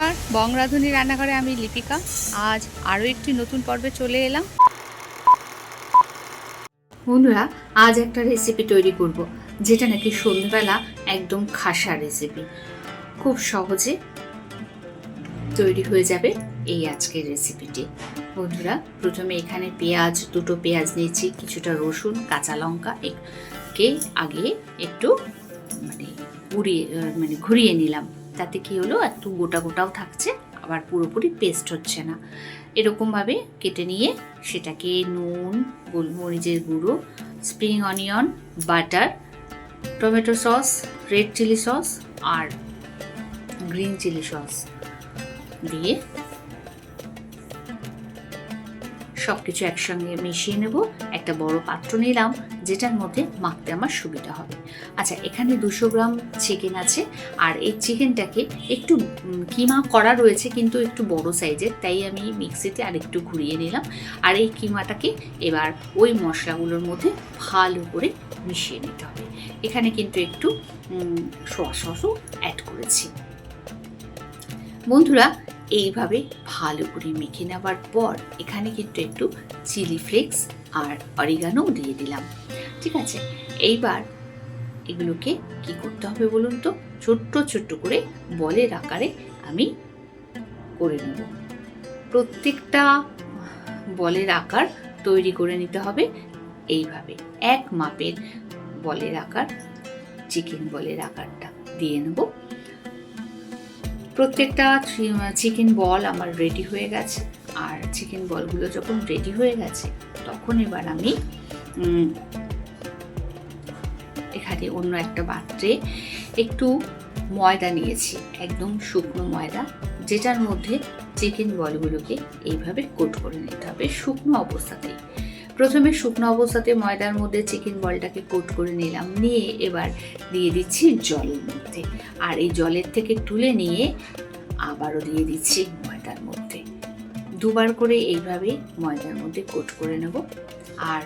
আর বং রাঁধুনি রান্নাঘরে আমি লিপিকা। আজ আরও একটি নতুন পর্বে চলে এলাম। বন্ধুরা, আজ একটা রেসিপি তৈরি করব, যেটা নাকি সন্ধ্যেবেলা একদম খাসা রেসিপি, খুব সহজে তৈরি হয়ে যাবে এই আজকের রেসিপিটি। বন্ধুরা, প্রথমে এখানে দুটো পেঁয়াজ নিয়েছি, কিছুটা রসুন, কাঁচা লঙ্কা কে আগে একটু ঘুরিয়ে নিলাম। তাতে কি হলো, একটু গোটা গোটাও থাকছে, আবার পুরোপুরি পেস্ট হচ্ছে না। এরকমভাবে কেটে নিয়ে সেটাকে নুন, গোলমরিচের গুঁড়ো, spring onion, butter, tomato sauce, red chilli sauce আর গ্রিন চিলি সস দিয়ে সব কিছু একসঙ্গে মিশিয়ে নেব। একটা বড় পাত্র নিলাম, যেটার মধ্যে মাখতে আমার সুবিধা হবে। আচ্ছা, এখানে 200 গ্রাম চিকেন আছে, আর এই চিকেনটাকে একটু কিমা করা রয়েছে, কিন্তু একটু বড় সাইজের, তাই আমি মিক্সিতে আর একটু ঘুরিয়ে নিলাম। আর এই কিমাটাকে এবার ওই মশলাগুলোর মধ্যে ভালো করে মিশিয়ে নিতে হবে। এখানে কিন্তু একটু সোয়া সসও অ্যাড করেছি। বন্ধুরা, এইভাবে ভালো করে মেখে নেওয়ার পর এখানে কিন্তু একটু চিলি ফ্লেক্স আর অরিগানো দিয়ে দিলাম। ঠিক আছে, এইবার এগুলোকে কি করতে হবে বলুন তো, ছোট্ট ছোট্ট করে বলের আকারে আমি করে নেব। প্রত্যেকটা বলের আকার তৈরি করে নিতে হবে এইভাবে। এক মাপের বলের আকার, চিকেন বলের আকারটা দিয়ে নেব। প্রত্যেকটা চিকেন বল আমার রেডি হয়ে গেছে। আর চিকেন বলগুলো যখন রেডি হয়ে গেছে, তখন এবার আমি এখানে অন্য একটা পাত্রে একটু ময়দা নিয়েছি, একদম শুকনো ময়দা, যেটার মধ্যে চিকেন বলগুলোকে এইভাবে কোট করে নিতে হবে শুকনো অবস্থাতেই। প্রথমে শুকনো অবস্থাতে ময়দার মধ্যে চিকেন বলটাকে কোট করে নিলাম, নিয়ে এবার দিয়ে দিচ্ছি জলের মধ্যে। আর এই জলের থেকে তুলে নিয়ে আবারও দিয়ে দিচ্ছি ময়দার মধ্যে। দুবার করে এইভাবে ময়দার মধ্যে কোট করে নেব। আর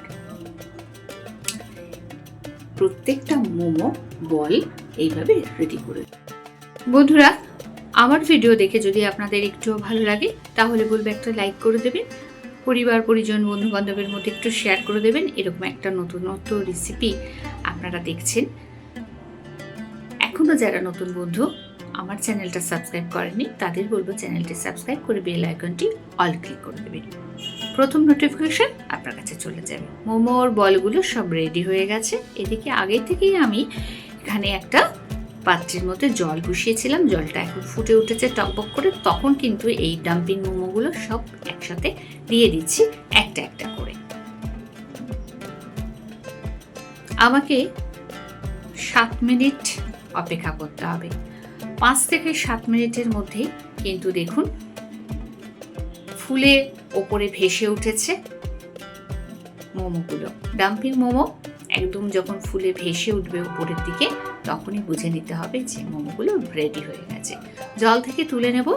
প্রত্যেকটা মোমো বল এইভাবে রেডি করে। বন্ধুরা, আমার ভিডিও দেখে যদি আপনাদের একটুও ভালো লাগে, তাহলে বলবো একটা লাইক করে দেবেন, পরিবার পরিজন বন্ধু বান্ধবের মধ্যে একটু শেয়ার করে দেবেন। এরকম একটা নতুনত্ব রেসিপি আপনারা দেখছেন। এখনো যারা নতুন বন্ধু আমার চ্যানেলটা সাবস্ক্রাইব করেননি, তাদের বলবো চ্যানেলটি সাবস্ক্রাইব করে বেল আইকনটি অল ক্লিক করে দেবেন। প্রথম নোটিফিকেশন আপনার কাছে চলে যাবে। মোমোর বলগুলো সব রেডি হয়ে গেছে। এদিকে আগে থেকেই আমি এখানে একটা পাত্রের মধ্যে জল বসিয়েছিলাম, জলটা এখন ফুটে উঠেছে টকবক করে। তখন কিন্তু এই ডাম্পিং মোমোগুলো সব একসাথে দিয়ে দিচ্ছি একটা একটা করে। আমাকে 7 মিনিট অপেক্ষা করতে হবে। 5 থেকে 7 মিনিটের মধ্যে কিন্তু দেখুন ফুলে ওপরে ভেসে উঠেছে মোমোগুলো। ডাম্পিং মোমো একদম যখন ফুলে ভেসে উঠবে উপরের দিকে, তখনই বুঝে নিতে হবে যে মোমোগুলো রেডি হয়ে গেছে। জল থেকে তুলে নেব,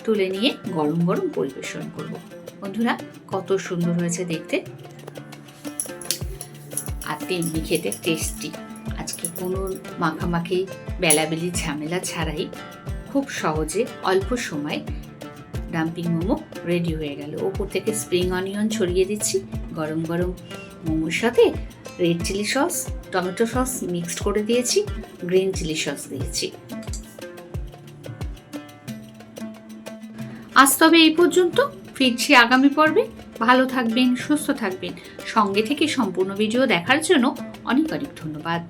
তুলে নিয়ে গরম গরম পরিবেশন করব। বন্ধুরা, কত সুন্দর হয়েছে দেখতে, আর তেমনি খেতে টেস্টি। আজকে কোনো মাখামাখি বেলাবেলি ঝামেলা ছাড়াই খুব সহজে অল্প সময় ডাম্পিং মোমো রেডি হয়ে গেল। ওপর থেকে স্প্রিং অনিয়ন ছড়িয়ে দিচ্ছি। গরম গরম মোমোর সাথে red chilli sauce, tomato sauce mixed করে দিয়েছি, গ্রিন চিলি সস দিয়েছি। আজ তবে এই পর্যন্ত, ফিরছি আগামী পর্বে। ভালো থাকবেন, সুস্থ থাকবেন। সঙ্গে থেকে সম্পূর্ণ ভিডিও দেখার জন্য অনেক অনেক ধন্যবাদ।